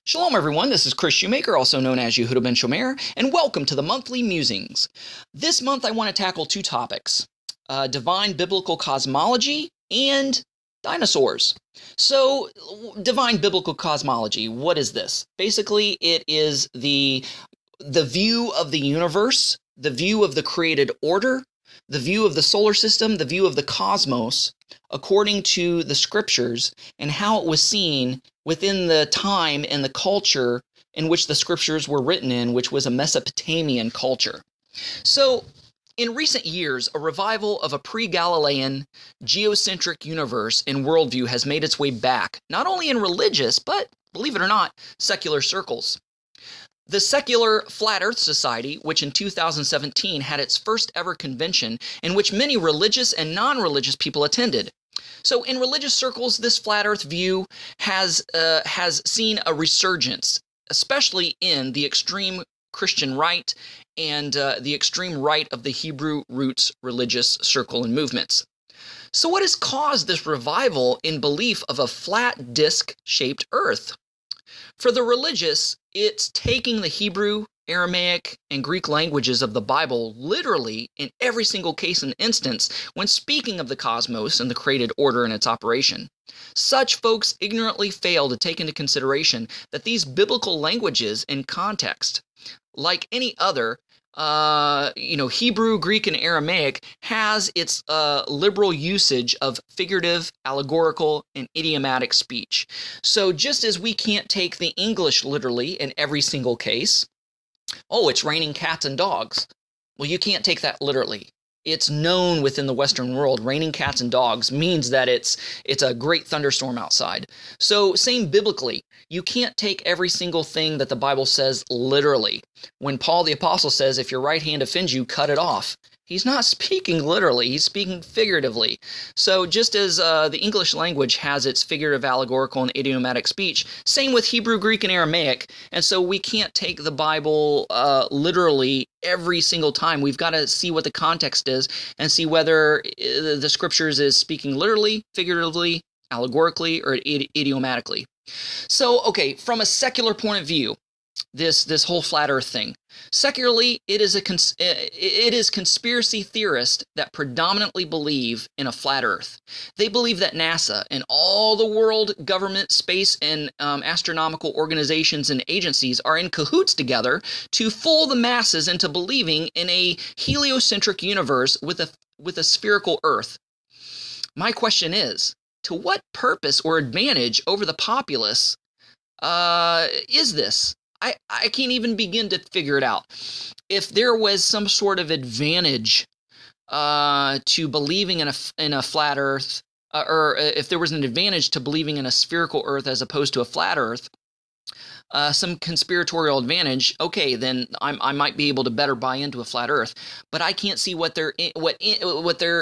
Shalom everyone, this is Kris Shoemaker, also known as Yehudah ben Shomeyr, and welcome to the monthly Musings. This month I want to tackle two topics, divine biblical cosmology and dinosaurs. So, divine biblical cosmology, what is this? Basically, it is the view of the universe, the view of the created order, the view of the solar system, the view of the cosmos, according to the scriptures, and how it was seen within the time and the culture in which the scriptures were written in, which was a Mesopotamian culture. So, in recent years, a revival of a pre-Galilean, geocentric universe and worldview has made its way back, not only in religious, but, believe it or not, secular circles. The Secular Flat Earth Society, which in 2017 had its first ever convention in which many religious and non-religious people attended. So in religious circles, this flat earth view has seen a resurgence, especially in the extreme Christian right and the extreme right of the Hebrew roots religious circle and movements. So what has caused this revival in belief of a flat disc-shaped earth? For the religious, it's taking the Hebrew, Aramaic, and Greek languages of the Bible literally in every single case and instance when speaking of the cosmos and the created order and its operation. Such folks ignorantly fail to take into consideration that these biblical languages in context, like any other, Hebrew, Greek, and Aramaic, has its liberal usage of figurative, allegorical, and idiomatic speech. So just as we can't take the English literally in every single case, oh, it's raining cats and dogs. Well, you can't take that literally. It's known within the Western world, raining cats and dogs means that it's a great thunderstorm outside. So same biblically, you can't take every single thing that the Bible says literally. When Paul the Apostle says, if your right hand offends you, cut it off. He's not speaking literally, he's speaking figuratively. So just as the English language has its figurative, allegorical, and idiomatic speech, same with Hebrew, Greek, and Aramaic. And so we can't take the Bible literally every single time. We've got to see what the context is and see whether the scriptures is speaking literally, figuratively, allegorically, or idiomatically. So, okay, from a secular point of view, this whole flat earth thing. Secularly, it is conspiracy theorists that predominantly believe in a flat earth. They believe that NASA and all the world government, space, and astronomical organizations and agencies are in cahoots together to fool the masses into believing in a heliocentric universe with a spherical earth. My question is, to what purpose or advantage over the populace is this? I can't even begin to figure it out. If there was some sort of advantage to believing in a flat earth, or if there was an advantage to believing in a spherical earth as opposed to a flat earth, some conspiratorial advantage, okay, then I might be able to better buy into a flat earth. But I can't see what there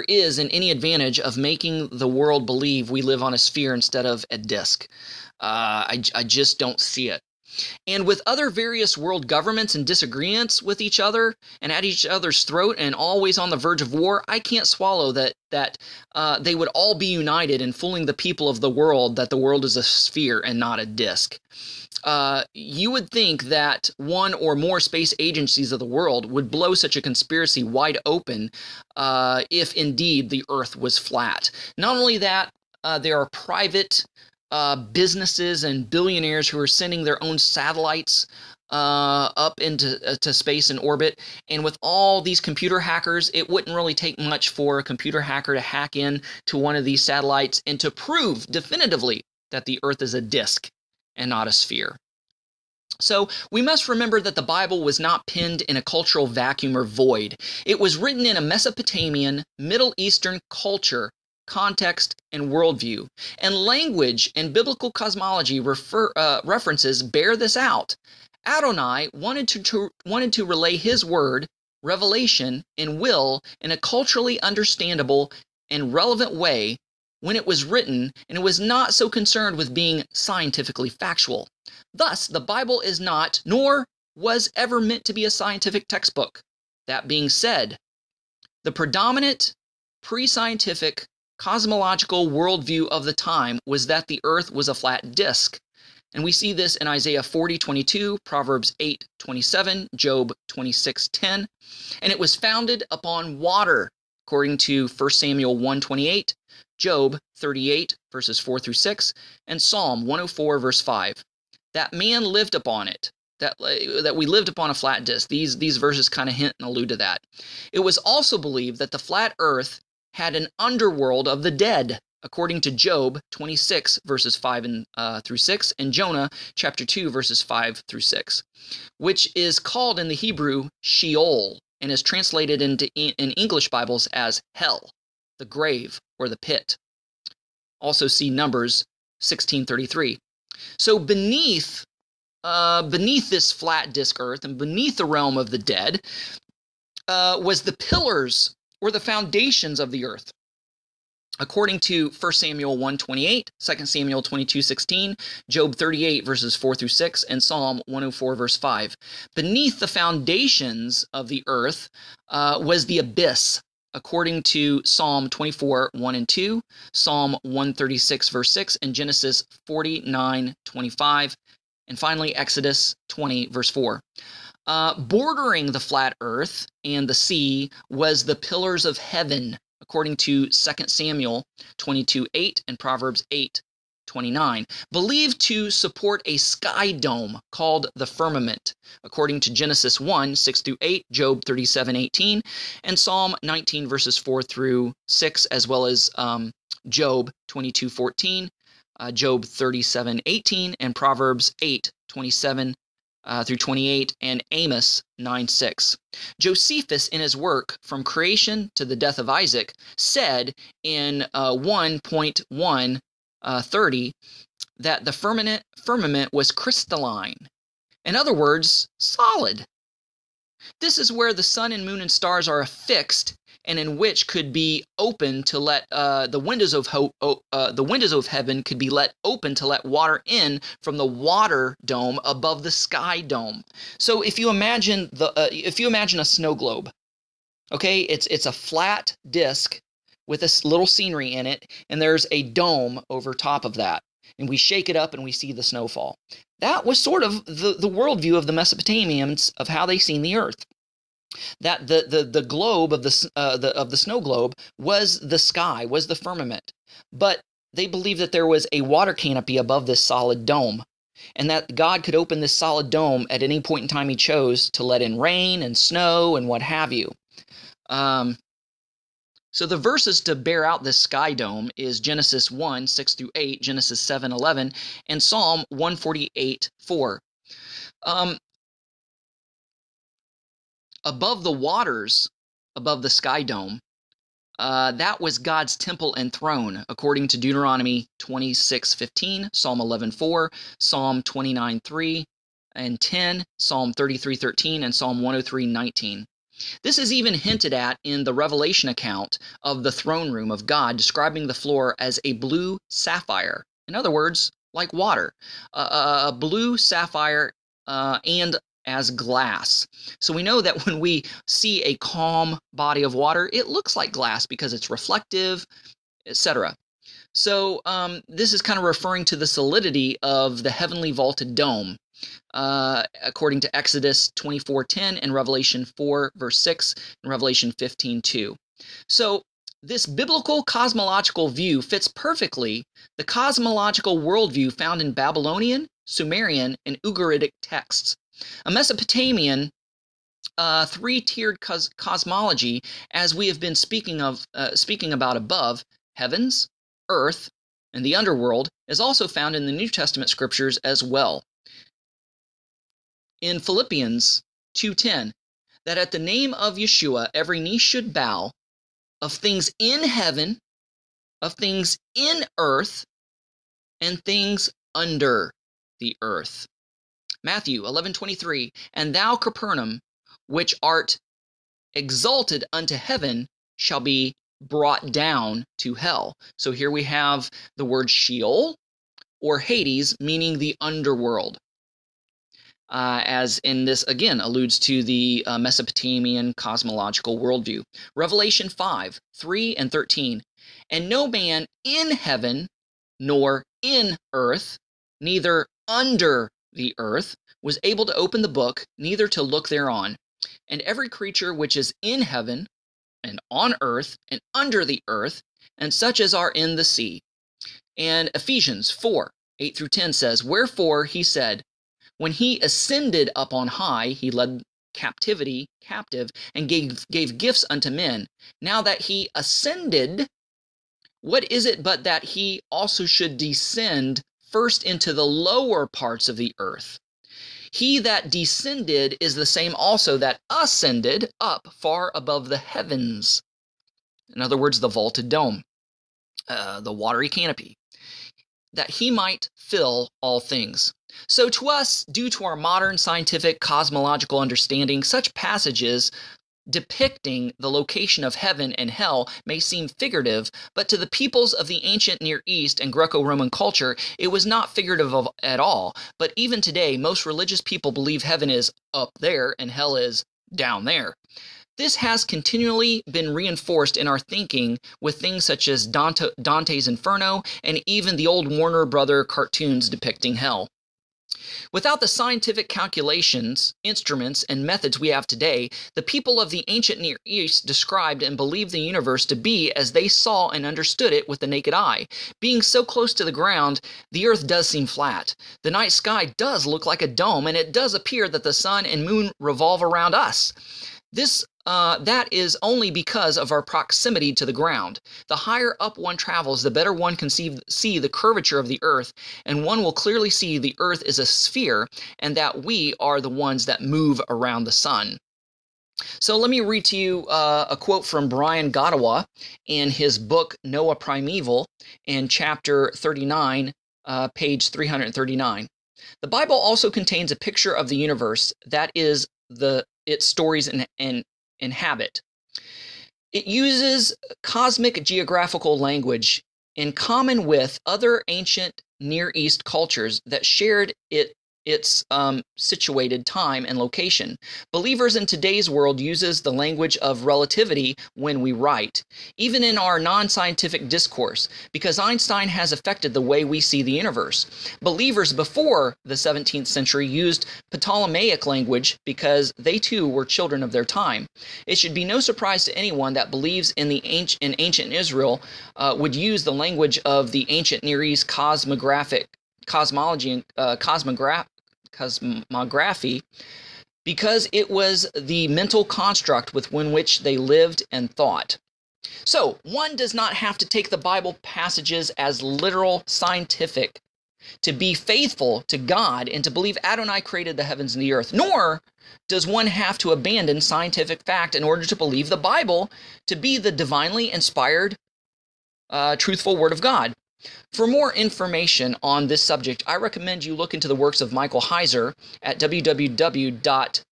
is in any advantage of making the world believe we live on a sphere instead of a disc. I just don't see it. And with other various world governments in disagreements with each other and at each other's throat and always on the verge of war, I can't swallow that they would all be united in fooling the people of the world that the world is a sphere and not a disc. You would think that one or more space agencies of the world would blow such a conspiracy wide open if indeed the Earth was flat. Not only that, there are private businesses and billionaires who are sending their own satellites up into space and orbit. And with all these computer hackers, it wouldn't really take much for a computer hacker to hack in to one of these satellites and to prove definitively that the Earth is a disk and not a sphere. So we must remember that the Bible was not penned in a cultural vacuum or void. It was written in a Mesopotamian, Middle Eastern culture, context, and worldview. And language and biblical cosmology references bear this out. Adonai wanted to relay his word, revelation, and will in a culturally understandable and relevant way when it was written, and it was not so concerned with being scientifically factual. Thus, the Bible is not, nor was ever meant to be a scientific textbook. That being said, the predominant pre-scientific cosmological worldview of the time was that the Earth was a flat disk. And we see this in Isaiah 40:22, Proverbs 8:27, Job 26:10. And it was founded upon water, according to 1 Samuel 1:28, Job 38, verses 4 through 6, and Psalm 104, verse 5. That man lived upon it, that we lived upon a flat disk. These verses kind of hint and allude to that. It was also believed that the flat earth had an underworld of the dead, according to Job 26, verses 5 through 6, and Jonah chapter 2, verses 5 through 6, which is called in the Hebrew Sheol and is translated in English Bibles as hell, the grave, or the pit. Also see Numbers 16:33. So beneath this flat disk earth and beneath the realm of the dead was the pillars or the foundations of the earth. According to 1 Samuel 1:28, 2 Samuel 22:16, Job 38, verses 4 through 6, and Psalm 104, verse 5. Beneath the foundations of the earth was the abyss, according to Psalm 24, 1 and 2, Psalm 136, verse 6, and Genesis 49:25, and finally Exodus 20, verse 4. Bordering the flat earth and the sea was the pillars of heaven, according to 2 Samuel 22:8 and Proverbs 8:29, believed to support a sky dome called the firmament, according to Genesis 1, 6 through 8, Job 37:18, and Psalm 19, verses 4 through 6, as well as Job 22:14, Job 37:18, and Proverbs 8:27 through 28, and Amos 9:6. Josephus, in his work From Creation to the Death of Isaac, said in 1.130 that the firmament was crystalline. In other words, solid. This is where the sun and moon and stars are affixed, and in which could be open to let the windows of heaven could be let open to let water in from the water dome above the sky dome. So if you imagine a snow globe, okay, it's a flat disc with a little scenery in it, and there's a dome over top of that, and we shake it up and we see the snowfall. That was sort of the worldview of the Mesopotamians of how they seen the earth. That the globe of the snow globe was the sky, was the firmament, but they believed that there was a water canopy above this solid dome, and that God could open this solid dome at any point in time He chose to let in rain and snow and what have you. So the verses to bear out this sky dome is Genesis 1, 6 through 8, Genesis 7, 11, and Psalm 148, 4. Above the waters, above the sky dome, that was God's temple and throne, according to Deuteronomy 26:15, Psalm 11:4, Psalm 29:3 and 10, Psalm 33:13, and Psalm 103:19. This is even hinted at in the Revelation account of the throne room of God, describing the floor as a blue sapphire. In other words, like water, a blue sapphire and as glass. So we know that when we see a calm body of water, it looks like glass because it's reflective, etc. So this is kind of referring to the solidity of the heavenly vaulted dome, according to Exodus 24:10 and Revelation 4, verse 6, and Revelation 15:2. So this biblical cosmological view fits perfectly the cosmological worldview found in Babylonian, Sumerian, and Ugaritic texts. A Mesopotamian three-tiered cosmology, as we have been speaking about above, heavens, earth, and the underworld, is also found in the New Testament scriptures as well. In Philippians 2:10, that at the name of Yeshua every knee should bow, of things in heaven, of things in earth, and things under the earth. Matthew 11:23, and thou, Capernaum, which art exalted unto heaven, shall be brought down to hell. So here we have the word Sheol, or Hades, meaning the underworld. As in this, again, alludes to the Mesopotamian cosmological worldview. Revelation 5, 3 and 13, and no man in heaven, nor in earth, neither under the earth was able to open the book, neither to look thereon. And every creature which is in heaven, and on earth, and under the earth, and such as are in the sea. And Ephesians 4:8-10 says, Wherefore he said, when he ascended up on high, he led captivity captive, and gave gifts unto men. Now that he ascended, what is it but that he also should descend first into the lower parts of the earth? He that descended is the same also that ascended up far above the heavens. In other words, the vaulted dome, the watery canopy, that he might fill all things. So to us, due to our modern scientific cosmological understanding, such passages depicting the location of heaven and hell may seem figurative, but to the peoples of the ancient Near East and Greco-Roman culture, it was not figurative at all. But even today, most religious people believe heaven is up there and hell is down there. This has continually been reinforced in our thinking with things such as Dante's Inferno and even the old Warner Brother cartoons depicting hell. Without the scientific calculations, instruments, and methods we have today, the people of the ancient Near East described and believed the universe to be as they saw and understood it with the naked eye. Being so close to the ground, the earth does seem flat. The night sky does look like a dome, and it does appear that the sun and moon revolve around us. That is only because of our proximity to the ground. The higher up one travels, the better one can see the curvature of the earth, and one will clearly see the earth is a sphere and that we are the ones that move around the sun. So let me read to you a quote from Brian Godawa in his book Noah Primeval in chapter 39, page 339. The Bible also contains a picture of the universe that is its stories and inhabit. It uses cosmic geographical language in common with other ancient Near East cultures that shared its situated time and location. Believers in today's world uses the language of relativity when we write, even in our non-scientific discourse, because Einstein has affected the way we see the universe. Believers before the 17th century used Ptolemaic language because they too were children of their time. It should be no surprise to anyone that believes in ancient Israel would use the language of the ancient Near East cosmography because it was the mental construct within which they lived and thought. So, one does not have to take the Bible passages as literal scientific to be faithful to God and to believe Adonai created the heavens and the earth, nor does one have to abandon scientific fact in order to believe the Bible to be the divinely inspired, truthful Word of God. For more information on this subject, I recommend you look into the works of Michael Heiser at www.drmsh,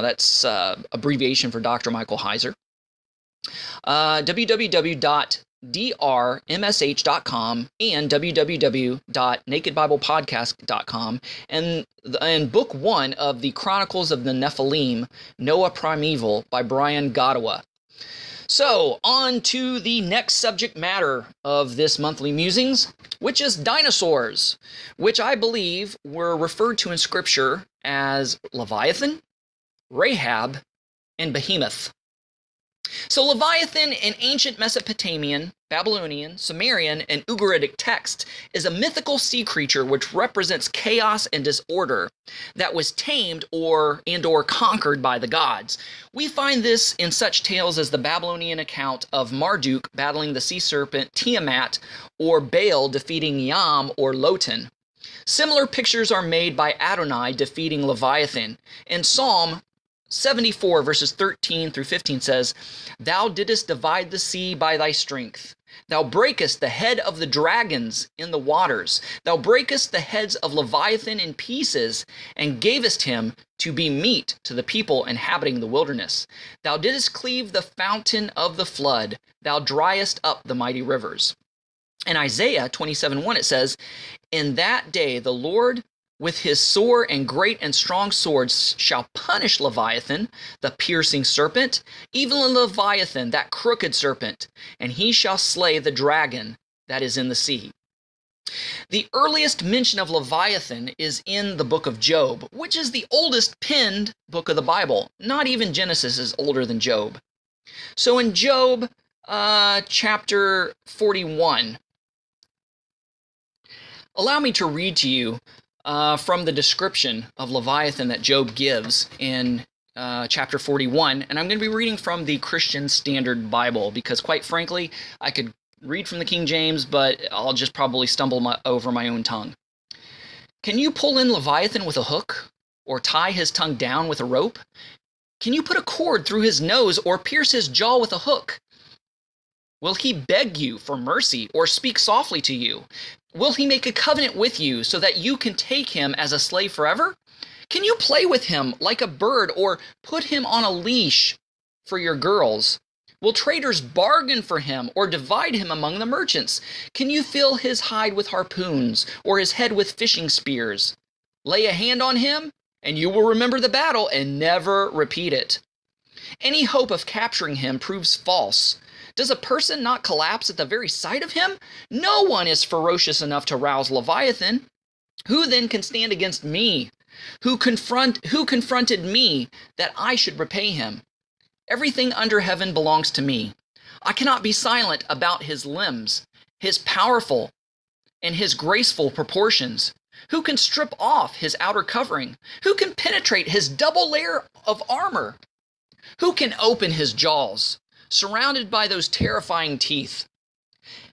that's abbreviation for Dr. Michael Heiser, www.drmsh.com and www.nakedbiblepodcast.com, and book 1 of the Chronicles of the Nephilim, Noah Primeval by Brian Godawa. So, on to the next subject matter of this monthly musings, which is dinosaurs, which I believe were referred to in Scripture as Leviathan, Rahab, and Behemoth. So Leviathan in ancient Mesopotamian, Babylonian, Sumerian, and Ugaritic texts is a mythical sea creature which represents chaos and disorder that was tamed or conquered by the gods. We find this in such tales as the Babylonian account of Marduk battling the sea serpent Tiamat, or Baal defeating Yam or Lotan. Similar pictures are made by Adonai defeating Leviathan. In Psalm 74 verses 13 through 15 says, Thou didst divide the sea by thy strength. Thou breakest the head of the dragons in the waters. Thou breakest the heads of Leviathan in pieces, and gavest him to be meat to the people inhabiting the wilderness. Thou didst cleave the fountain of the flood. Thou driest up the mighty rivers. In Isaiah 27:1 it says, In that day the Lord with his sore and great and strong swords shall punish Leviathan, the piercing serpent, even Leviathan, that crooked serpent, and he shall slay the dragon that is in the sea. The earliest mention of Leviathan is in the book of Job, which is the oldest penned book of the Bible. Not even Genesis is older than Job. So in Job chapter 41, allow me to read to you from the description of Leviathan that Job gives in chapter 41, and I'm going to be reading from the Christian Standard Bible because, quite frankly, I could read from the King James, but I'll just probably stumble over my own tongue. Can you pull in Leviathan with a hook, or tie his tongue down with a rope? Can you put a cord through his nose, or pierce his jaw with a hook? Will he beg you for mercy, or speak softly to you? Will he make a covenant with you so that you can take him as a slave forever? Can you play with him like a bird, or put him on a leash for your girls? Will traders bargain for him, or divide him among the merchants? Can you fill his hide with harpoons, or his head with fishing spears? Lay a hand on him, and you will remember the battle and never repeat it. Any hope of capturing him proves false. Does a person not collapse at the very sight of him? No one is ferocious enough to rouse Leviathan. Who then can stand against me? Who confronted me that I should repay him? Everything under heaven belongs to me. I cannot be silent about his limbs, his powerful and his graceful proportions. Who can strip off his outer covering? Who can penetrate his double layer of armor? Who can open his jaws, surrounded by those terrifying teeth?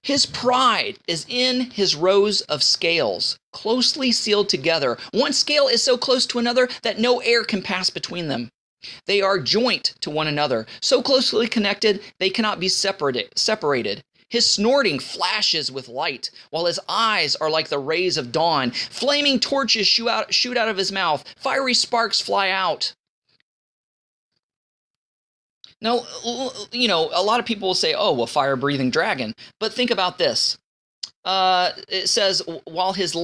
His pride is in his rows of scales, closely sealed together. One scale is so close to another that no air can pass between them. They are joint to one another, so closely connected they cannot be separated. His snorting flashes with light, while his eyes are like the rays of dawn. Flaming torches shoot out of his mouth. Fiery sparks fly out. Now, you know, a lot of people will say, oh, well, fire-breathing dragon. But think about this. It says, while his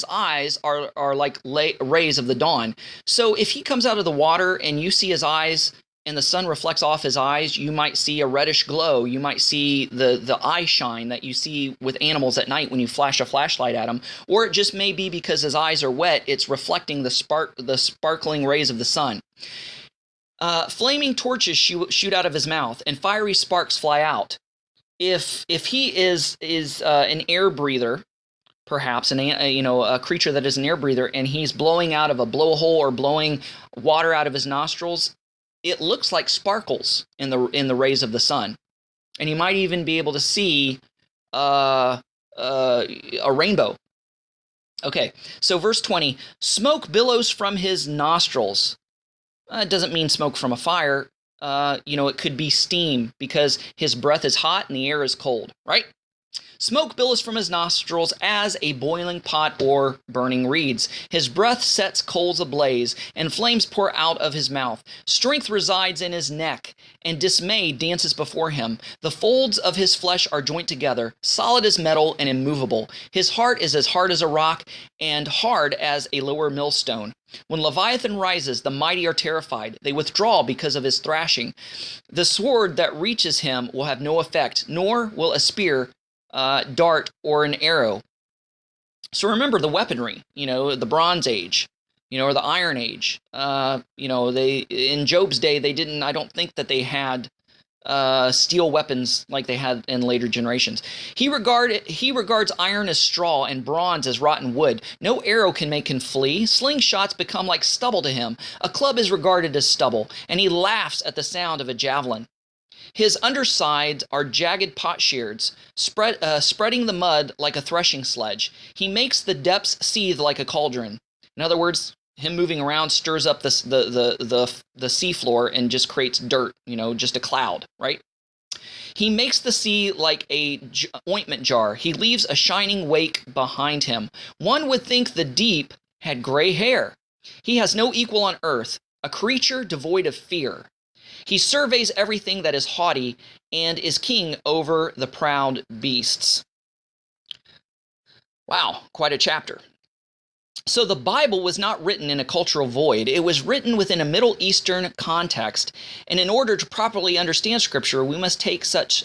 eyes are like rays of the dawn. So if he comes out of the water and you see his eyes and the sun reflects off his eyes, you might see a reddish glow. You might see the eye shine that you see with animals at night when you flash a flashlight at them. Or it just may be because his eyes are wet, it's reflecting the sparkling rays of the sun. Flaming torches shoot out of his mouth, and fiery sparks fly out. If he is an air breather, perhaps a creature that is an air breather, and he's blowing out of a blowhole or blowing water out of his nostrils, it looks like sparkles in the rays of the sun, and you might even be able to see a rainbow. Okay, so verse 20: smoke billows from his nostrils. It doesn't mean smoke from a fire. It could be steam because his breath is hot and the air is cold, right? Smoke billows from his nostrils as a boiling pot or burning reeds. His breath sets coals ablaze, and flames pour out of his mouth. Strength resides in his neck, and dismay dances before him. The folds of his flesh are joined together, solid as metal and immovable. His heart is as hard as a rock, and hard as a lower millstone. When Leviathan rises, the mighty are terrified. They withdraw because of his thrashing. The sword that reaches him will have no effect, nor will a spear, dart, or an arrow. So remember the weaponry, the Bronze Age, or the Iron Age. They in Job's day, I don't think that they had steel weapons like they had in later generations. He regards iron as straw and bronze as rotten wood. No arrow can make him flee. Slingshots become like stubble to him. A club is regarded as stubble, and he laughs at the sound of a javelin. His undersides are jagged potsherds, spreading the mud like a threshing sledge. He makes the depths seethe like a cauldron. In other words, him moving around stirs up the seafloor and just creates dirt, just a cloud, right? He makes the sea like a ointment jar. He leaves a shining wake behind him. One would think the deep had gray hair. He has no equal on earth, a creature devoid of fear. He surveys everything that is haughty and is king over the proud beasts. Wow, quite a chapter. So the Bible was not written in a cultural void. It was written within a Middle Eastern context. And in order to properly understand Scripture, we must take such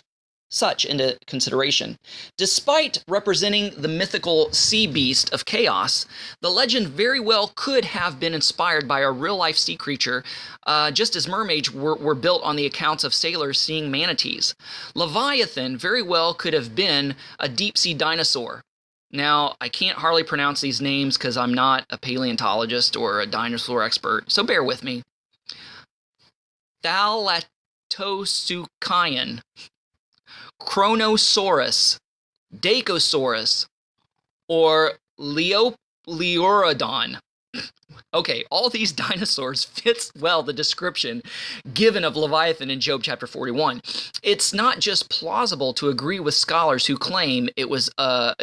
such into consideration. Despite representing the mythical sea beast of chaos, the legend very well could have been inspired by a real-life sea creature, just as mermaids were built on the accounts of sailors seeing manatees. Leviathan very well could have been a deep-sea dinosaur. Now, I can't hardly pronounce these names because I'm not a paleontologist or a dinosaur expert, so bear with me. Thalattosuchian, Chronosaurus, Dacosaurus, or Leorodon. Okay, all these dinosaurs fits well the description given of Leviathan in Job chapter 41. It's not just plausible to agree with scholars who claim it was a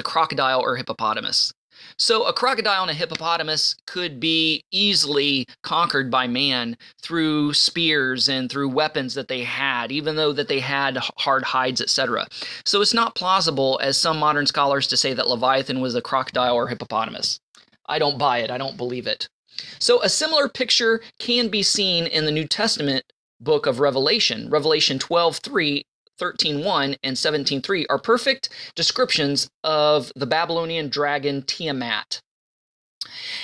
crocodile or hippopotamus. So a crocodile and a hippopotamus could be easily conquered by man through spears and through weapons that they had, even though that they had hard hides, etc. So it's not plausible, as some modern scholars, to say that Leviathan was a crocodile or hippopotamus. I don't buy it. I don't believe it. So a similar picture can be seen in the New Testament book of Revelation. Revelation 12:3, 13:1, and 17:3 are perfect descriptions of the Babylonian dragon Tiamat.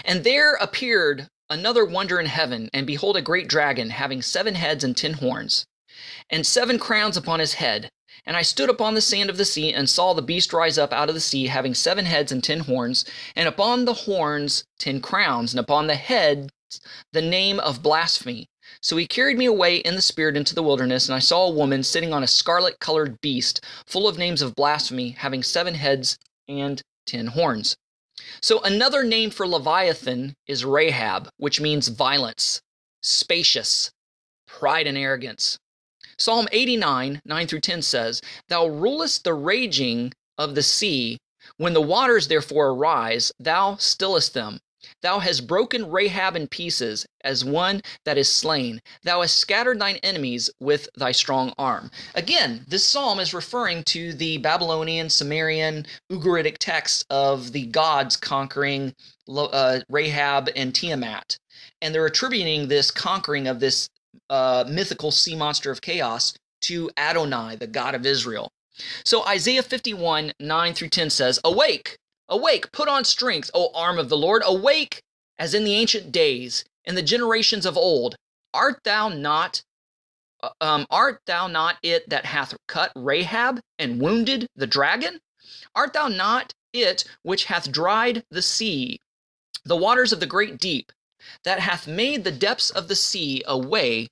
And there appeared another wonder in heaven, and behold, a great dragon, having 7 heads and 10 horns, and 7 crowns upon his head. And I stood upon the sand of the sea, and saw the beast rise up out of the sea, having 7 heads and 10 horns, and upon the horns 10 crowns, and upon the heads the name of blasphemy. So he carried me away in the spirit into the wilderness, and I saw a woman sitting on a scarlet-colored beast, full of names of blasphemy, having 7 heads and 10 horns. So another name for Leviathan is Rahab, which means violence, spacious, pride and arrogance. Psalm 89, 9 through 10 says, Thou rulest the raging of the sea. When the waters therefore arise, thou stillest them. Thou hast broken Rahab in pieces, as one that is slain. Thou hast scattered thine enemies with thy strong arm. Again, this psalm is referring to the Babylonian, Sumerian, Ugaritic texts of the gods conquering Rahab and Tiamat. And they're attributing this conquering of this mythical sea monster of chaos to Adonai, the God of Israel. So Isaiah 51, 9 through 10 says, Awake! Awake, put on strength, O arm of the Lord. Awake, as in the ancient days, in the generations of old. Art thou not it that hath cut Rahab and wounded the dragon? Art thou not it which hath dried the sea, the waters of the great deep, that hath made the depths of the sea a way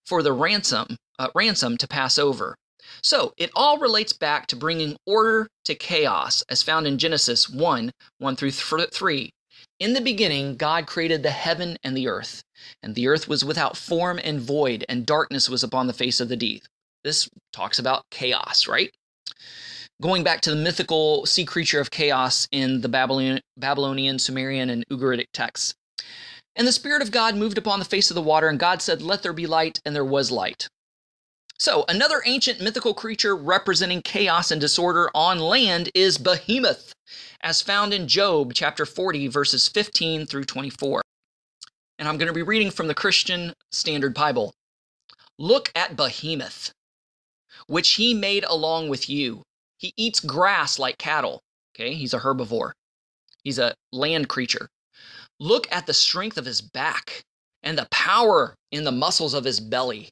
for the ransom to pass over? So it all relates back to bringing order to chaos, as found in Genesis 1, 1 through 3. In the beginning, God created the heaven and the earth was without form and void, and darkness was upon the face of the deep. This talks about chaos, right? Going back to the mythical sea creature of chaos in the Babylonian, Sumerian, and Ugaritic texts. And the Spirit of God moved upon the face of the water, and God said, Let there be light, and there was light. So, another ancient mythical creature representing chaos and disorder on land is Behemoth, as found in Job chapter 40, verses 15 through 24. And I'm going to be reading from the Christian Standard Bible. Look at Behemoth, which he made along with you. He eats grass like cattle. Okay, he's a herbivore. He's a land creature. Look at the strength of his back and the power in the muscles of his belly.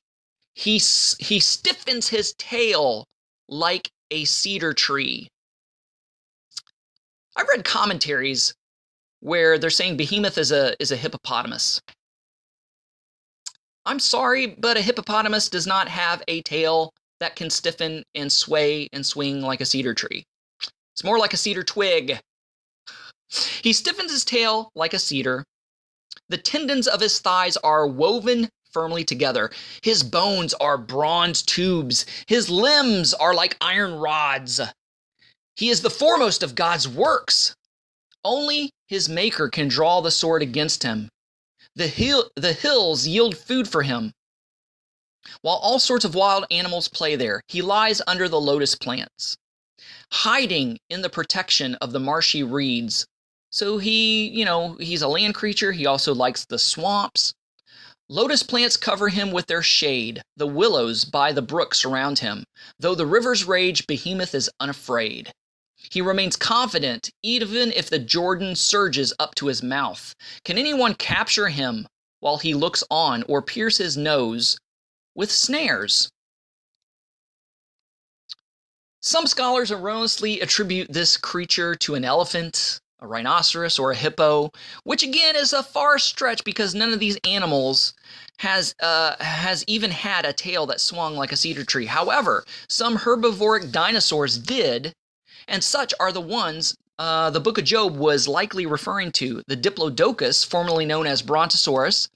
He stiffens his tail like a cedar tree. I've read commentaries where they're saying Behemoth is a hippopotamus. I'm sorry, but a hippopotamus does not have a tail that can stiffen and sway and swing like a cedar tree. It's more like a cedar twig. He stiffens his tail like a cedar. The tendons of his thighs are woven firmly together. His bones are bronze tubes. His limbs are like iron rods. He is the foremost of God's works. Only his maker can draw the sword against him. The hills yield food for him. While all sorts of wild animals play there, he lies under the lotus plants, hiding in the protection of the marshy reeds. So he's a land creature. He also likes the swamps. Lotus plants cover him with their shade, the willows by the brook surround him. Though the rivers rage, Behemoth is unafraid. He remains confident, even if the Jordan surges up to his mouth. Can anyone capture him while he looks on, or pierce his nose with snares? Some scholars erroneously attribute this creature to an elephant, a rhinoceros, or a hippo, which again is a far stretch because none of these animals has even had a tail that swung like a cedar tree. However, some herbivoric dinosaurs did, and such are the ones the Book of Job was likely referring to: the Diplodocus, formerly known as Brontosaurus,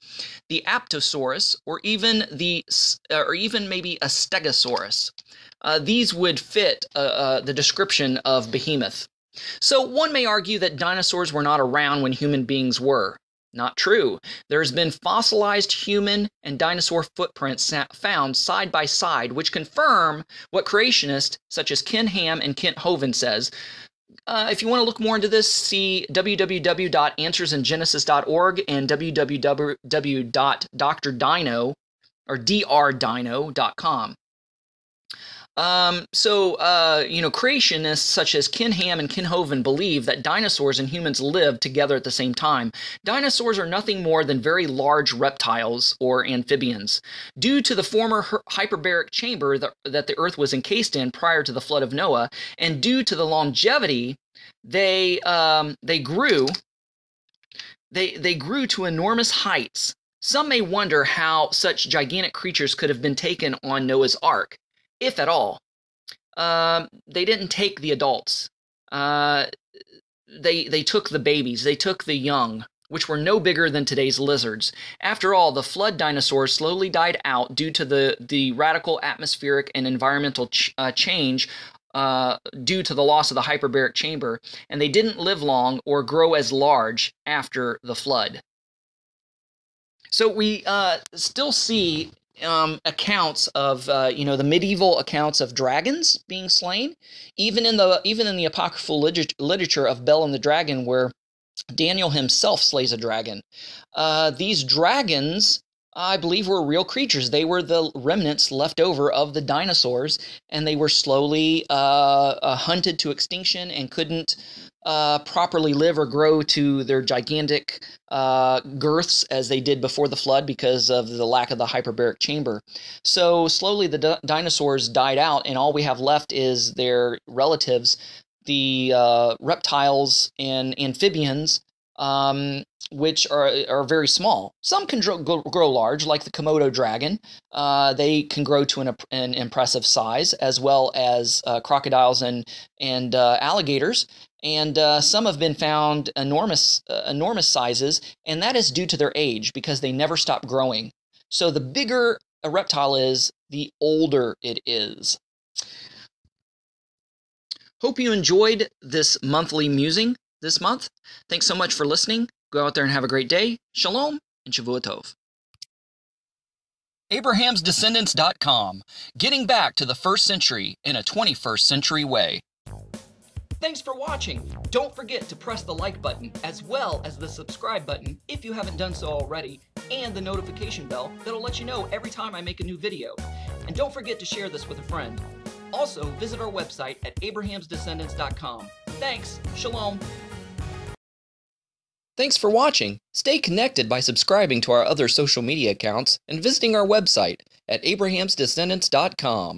the Apatosaurus, or even maybe a Stegosaurus. These would fit the description of Behemoth. So one may argue that dinosaurs were not around when human beings were. Not true. There's been fossilized human and dinosaur footprints found side by side, which confirm what creationists such as Ken Ham and Kent Hovind says. If you want to look more into this, see www.answersingenesis.org and www.drdino or drdino.com. Creationists such as Ken Ham and Ken Hovind believe that dinosaurs and humans lived together at the same time. Dinosaurs are nothing more than very large reptiles or amphibians. Due to the former hyperbaric chamber that the Earth was encased in prior to the flood of Noah, and due to the longevity, they grew to enormous heights. Some may wonder how such gigantic creatures could have been taken on Noah's Ark, if at all. They didn't take the adults. They took the babies. They took the young, which were no bigger than today's lizards. After all, the flood dinosaurs slowly died out due to the radical atmospheric and environmental change due to the loss of the hyperbaric chamber, and they didn't live long or grow as large after the flood. So we still see accounts of the medieval accounts of dragons being slain, even in the apocryphal literature of Bel and the Dragon, where Daniel himself slays a dragon. These dragons, I believe, were real creatures. They were the remnants left over of the dinosaurs, and they were slowly hunted to extinction and couldn't properly live or grow to their gigantic girths as they did before the flood because of the lack of the hyperbaric chamber. So slowly the dinosaurs died out, and all we have left is their relatives, the reptiles and amphibians, which are very small. Some can grow large, like the Komodo dragon. They can grow to an impressive size, as well as crocodiles and alligators. And some have been found enormous sizes, and that is due to their age, because they never stop growing. So the bigger a reptile is, the older it is. Hope you enjoyed this monthly musing this month. Thanks so much for listening. Go out there and have a great day. Shalom and Shavua Tov. AbrahamsDescendants.com, getting back to the 1st century in a 21st century way. Thanks for watching. Don't forget to press the like button as well as the subscribe button if you haven't done so already, and the notification bell that'll let you know every time I make a new video. And don't forget to share this with a friend. Also, visit our website at AbrahamsDescendants.com. Thanks. Shalom. Thanks for watching. Stay connected by subscribing to our other social media accounts and visiting our website at AbrahamsDescendants.com.